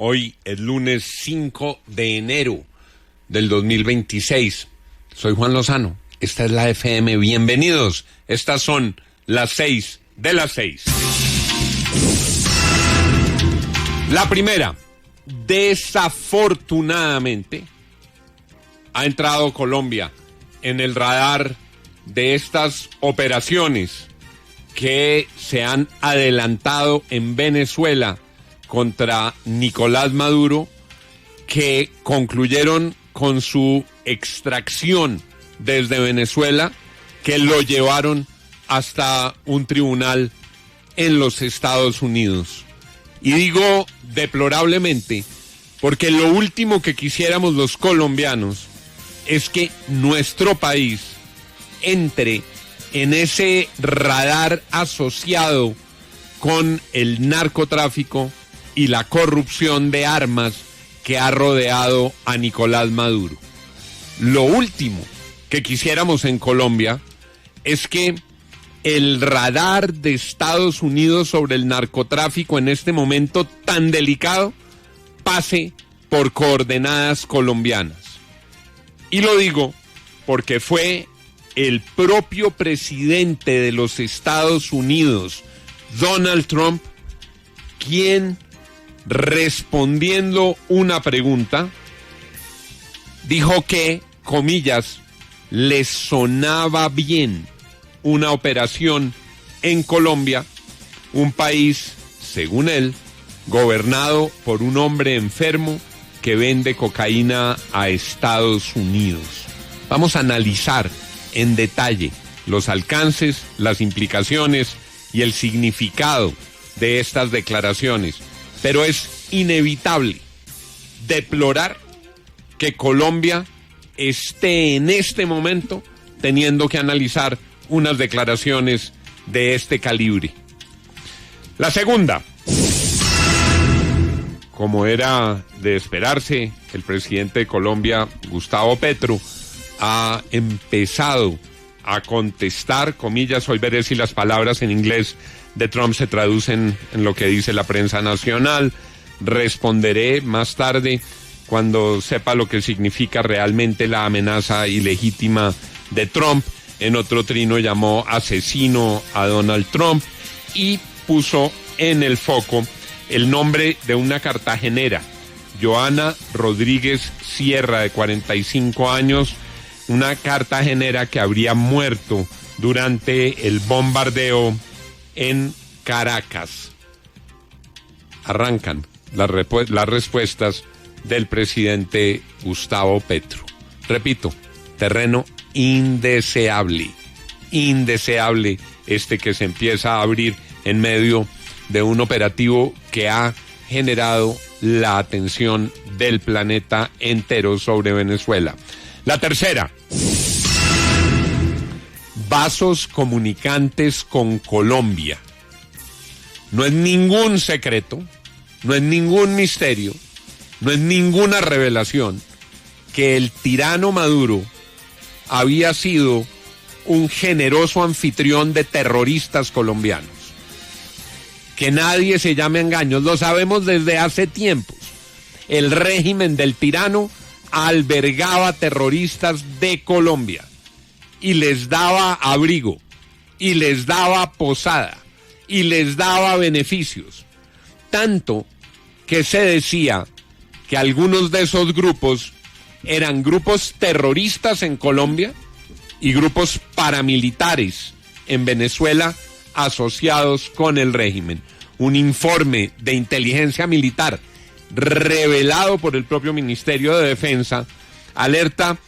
Hoy es lunes 5 de enero del 2026. Soy Juan Lozano. Esta es la FM. Bienvenidos. Estas son las 6 de las 6. La primera, desafortunadamente, ha entrado Colombia en el radar de estas operaciones que se han adelantado en Venezuela contra Nicolás Maduro, que concluyeron con su extracción desde Venezuela, que lo llevaron hasta un tribunal en los Estados Unidos. Y digo deplorablemente, porque lo último que quisiéramos los colombianos es que nuestro país entre en ese radar asociado con el narcotráfico y la corrupción de armas que ha rodeado a Nicolás Maduro. Lo último que quisiéramos en Colombia es que el radar de Estados Unidos sobre el narcotráfico en este momento tan delicado pase por coordenadas colombianas. Y lo digo porque fue el propio presidente de los Estados Unidos, Donald Trump, quien, respondiendo una pregunta, dijo que, comillas, le sonaba bien una operación en Colombia, un país, según él, gobernado por un hombre enfermo que vende cocaína a Estados Unidos. Vamos a analizar en detalle los alcances, las implicaciones y el significado de estas declaraciones. Pero es inevitable deplorar que Colombia esté en este momento teniendo que analizar unas declaraciones de este calibre. La segunda, como era de esperarse, el presidente de Colombia, Gustavo Petro, ha empezado a contestar, comillas, hoy veré si las palabras en inglés de Trump se traducen en lo que dice la prensa nacional. Responderé más tarde cuando sepa lo que significa realmente la amenaza ilegítima de Trump. En otro trino llamó asesino a Donald Trump y puso en el foco el nombre de una cartagenera, Joana Rodríguez Sierra, de 45 años, una cartagenera que habría muerto durante el bombardeo en Caracas. Arrancan las respuestas del presidente Gustavo Petro. Repito, terreno indeseable este que se empieza a abrir en medio de un operativo que ha generado la atención del planeta entero sobre Venezuela. La tercera, vasos comunicantes con Colombia. No es ningún secreto, no es ningún misterio, no es ninguna revelación que el tirano Maduro había sido un generoso anfitrión de terroristas colombianos. Que nadie se llame a engaños, lo sabemos desde hace tiempos. El régimen del tirano albergaba terroristas de Colombia y les daba abrigo, y les daba posada, y les daba beneficios. Tanto que se decía que algunos de esos grupos eran grupos terroristas en Colombia y grupos paramilitares en Venezuela asociados con el régimen. Un informe de inteligencia militar revelado por el propio Ministerio de Defensa alerta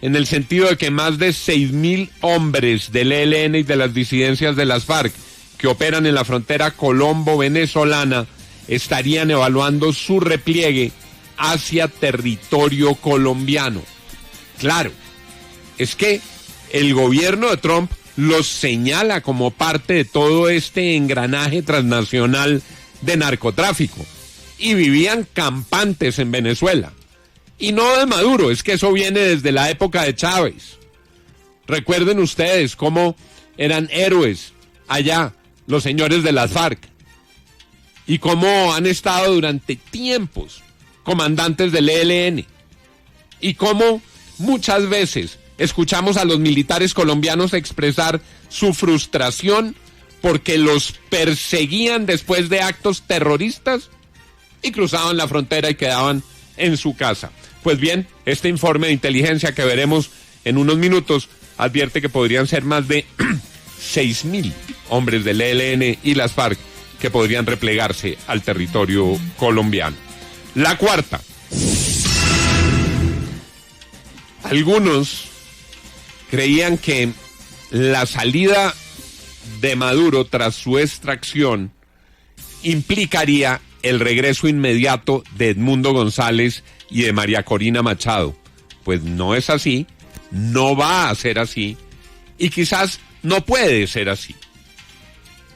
en el sentido de que más de 6.000 hombres del ELN y de las disidencias de las FARC que operan en la frontera colombo-venezolana estarían evaluando su repliegue hacia territorio colombiano. Claro, es que el gobierno de Trump los señala como parte de todo este engranaje transnacional de narcotráfico y vivían campantes en Venezuela. Y no de Maduro, es que eso viene desde la época de Chávez. Recuerden ustedes cómo eran héroes allá los señores de las FARC. y cómo han estado durante tiempos comandantes del ELN y cómo muchas veces escuchamos a los militares colombianos expresar su frustración porque los perseguían después de actos terroristas y cruzaban la frontera y quedaban en su casa. Pues bien, este informe de inteligencia que veremos en unos minutos advierte que podrían ser más de 6.000 hombres del ELN y las FARC que podrían replegarse al territorio colombiano. La cuarta. Algunos creían que la salida de Maduro tras su extracción implicaría el regreso inmediato de Edmundo González y de María Corina Machado. Pues no es así, no va a ser así y quizás no puede ser así.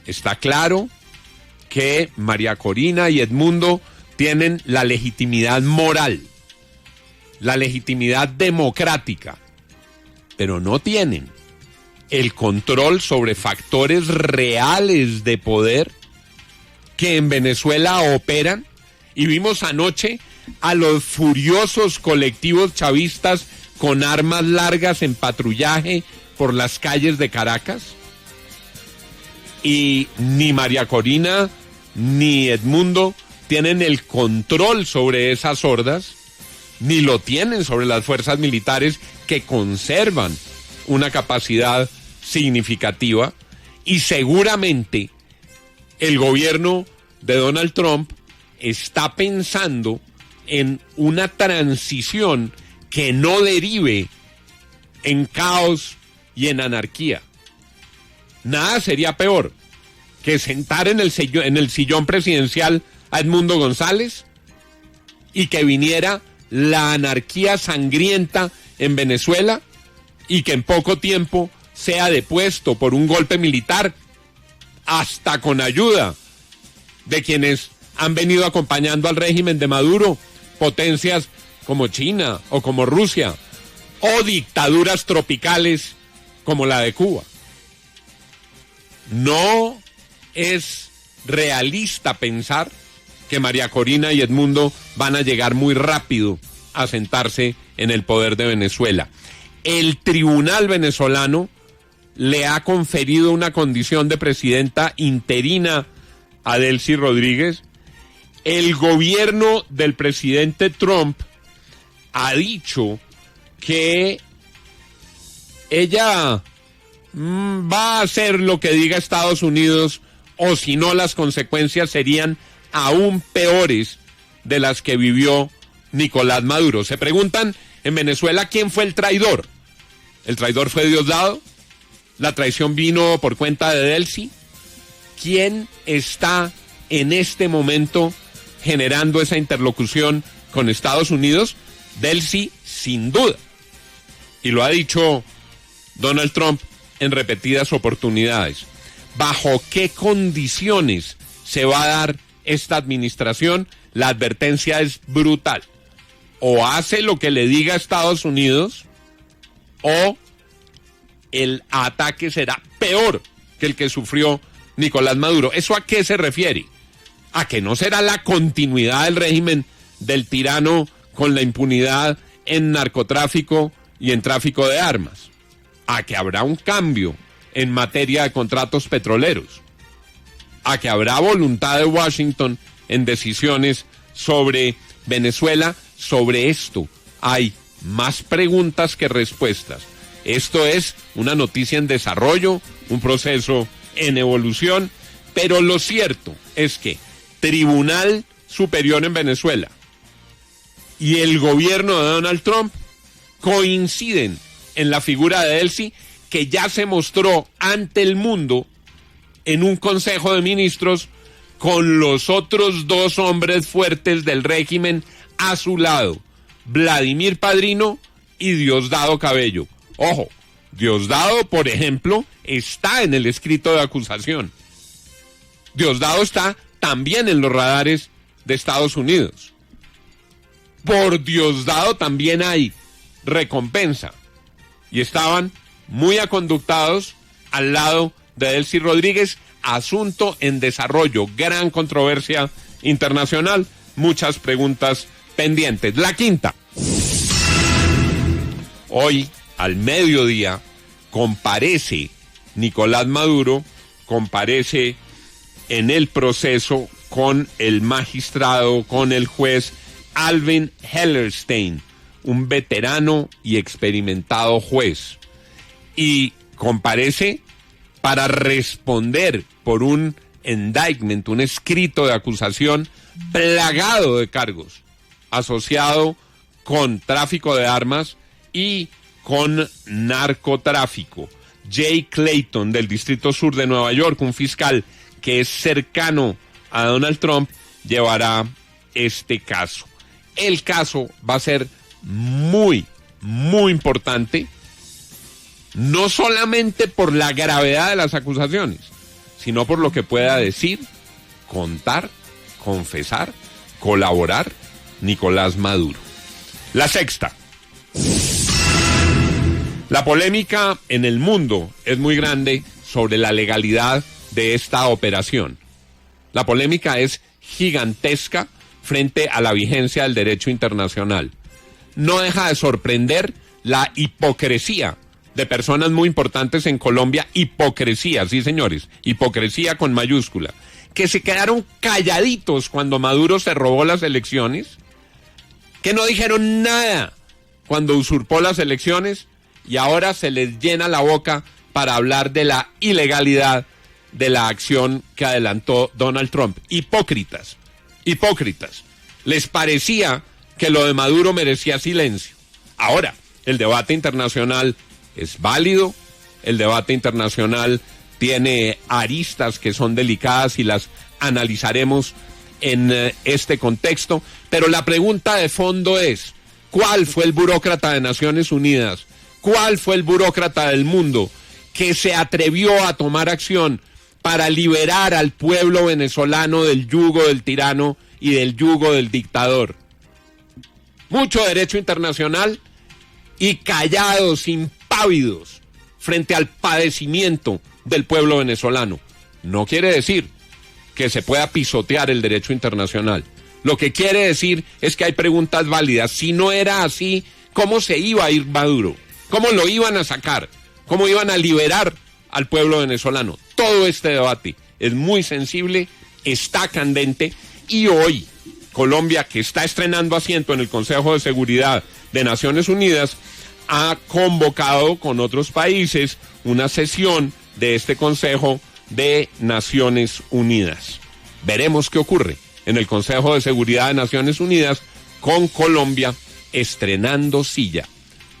Está claro que María Corina y Edmundo tienen la legitimidad moral, la legitimidad democrática, pero no tienen el control sobre factores reales de poder que en Venezuela operan. Y vimos anoche a los furiosos colectivos chavistas con armas largas en patrullaje por las calles de Caracas. Y ni María Corina ni Edmundo tienen el control sobre esas hordas, ni lo tienen sobre las fuerzas militares que conservan una capacidad significativa, y seguramente el gobierno de Donald Trump está pensando en una transición que no derive en caos y en anarquía. Nada sería peor que sentar en el sillón presidencial a Edmundo González y que viniera la anarquía sangrienta en Venezuela y que en poco tiempo sea depuesto por un golpe militar, hasta con ayuda de quienes han venido acompañando al régimen de Maduro, potencias como China o como Rusia, o dictaduras tropicales como la de Cuba. No es realista pensar que María Corina y Edmundo van a llegar muy rápido a sentarse en el poder de Venezuela. El tribunal venezolano le ha conferido una condición de presidenta interina a Delcy Rodríguez. El gobierno del presidente Trump ha dicho que ella va a hacer lo que diga Estados Unidos, o si no, las consecuencias serían aún peores de las que vivió Nicolás Maduro. Se preguntan en Venezuela quién fue el traidor. ¿El traidor fue Diosdado? ¿La traición vino por cuenta de Delcy? ¿Quién está en este momento generando esa interlocución con Estados Unidos? Delcy, sin duda. Y lo ha dicho Donald Trump en repetidas oportunidades. ¿Bajo qué condiciones se va a dar esta administración? La advertencia es brutal. O hace lo que le diga Estados Unidos, o el ataque será peor que el que sufrió Nicolás Maduro. ¿Eso a qué se refiere? A que no será la continuidad del régimen del tirano con la impunidad en narcotráfico y en tráfico de armas. A que habrá un cambio en materia de contratos petroleros. A que habrá voluntad de Washington en decisiones sobre Venezuela. Sobre esto hay más preguntas que respuestas. Esto es una noticia en desarrollo, un proceso en evolución, pero lo cierto es que Tribunal Superior en Venezuela y el gobierno de Donald Trump coinciden en la figura de Delcy, que ya se mostró ante el mundo en un Consejo de Ministros con los otros dos hombres fuertes del régimen a su lado, Vladimir Padrino y Diosdado Cabello. Ojo, Diosdado, por ejemplo, está en el escrito de acusación. Diosdado está también en los radares de Estados Unidos. Por Diosdado también hay recompensa. Y estaban muy aconductados al lado de Delcy Rodríguez, asunto en desarrollo, gran controversia internacional, muchas preguntas pendientes. La quinta. Hoy, al mediodía, comparece Nicolás Maduro, comparece en el proceso con el magistrado, con el juez Alvin Hellerstein, un veterano y experimentado juez, y comparece para responder por un indictment, un escrito de acusación plagado de cargos, asociado con tráfico de armas y con narcotráfico. Jay Clayton, del Distrito Sur de Nueva York, un fiscal que es cercano a Donald Trump, llevará este caso. El caso va a ser muy, muy importante, no solamente por la gravedad de las acusaciones, sino por lo que pueda decir, contar, confesar, colaborar Nicolás Maduro. La sexta. La polémica en el mundo es muy grande sobre la legalidad de esta operación. La polémica es gigantesca frente a la vigencia del derecho internacional. No deja de sorprender la hipocresía de personas muy importantes en Colombia, hipocresía, sí señores, hipocresía con mayúscula, que se quedaron calladitos cuando Maduro se robó las elecciones, que no dijeron nada cuando usurpó las elecciones, y ahora se les llena la boca para hablar de la ilegalidad de la acción que adelantó Donald Trump. Hipócritas, hipócritas. Les parecía que lo de Maduro merecía silencio. Ahora, el debate internacional es válido, el debate internacional tiene aristas que son delicadas y las analizaremos en este contexto, pero la pregunta de fondo es, ¿cuál fue el burócrata de Naciones Unidas? ¿Cuál fue el burócrata del mundo que se atrevió a tomar acción para liberar al pueblo venezolano del yugo del tirano y del yugo del dictador? Mucho derecho internacional y callados, impávidos, frente al padecimiento del pueblo venezolano. No quiere decir que se pueda pisotear el derecho internacional. Lo que quiere decir es que hay preguntas válidas. Si no era así, ¿cómo se iba a ir Maduro? ¿Cómo lo iban a sacar? ¿Cómo iban a liberar al pueblo venezolano? Todo este debate es muy sensible, está candente, y hoy Colombia, que está estrenando asiento en el Consejo de Seguridad de Naciones Unidas, ha convocado con otros países una sesión de este Consejo de Naciones Unidas. Veremos qué ocurre en el Consejo de Seguridad de Naciones Unidas con Colombia estrenando silla.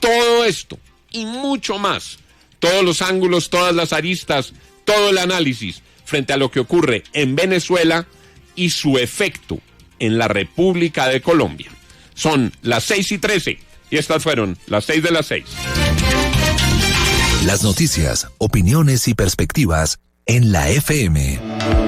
Todo esto y mucho más, todos los ángulos, todas las aristas, todo el análisis frente a lo que ocurre en Venezuela y su efecto en la República de Colombia. Son las 6:13 y estas fueron las 6 de las 6. Las noticias, opiniones y perspectivas en la FM.